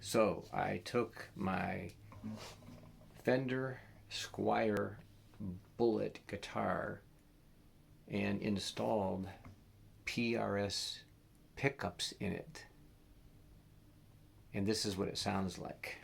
So I took my Fender Squire Bullet guitar and installed PRS pickups in it. And this is what it sounds like.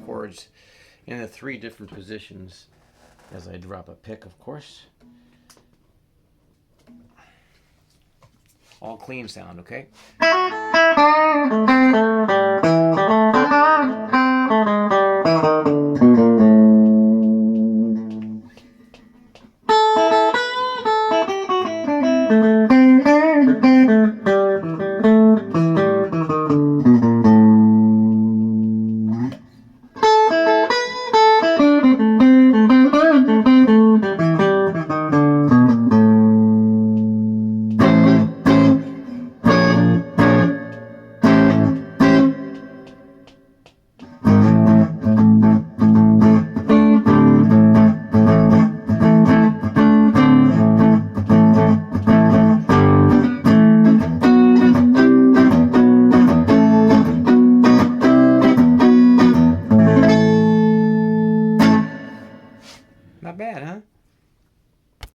Chords in the 3 different positions as I drop a pick, of course. All clean sound, okay?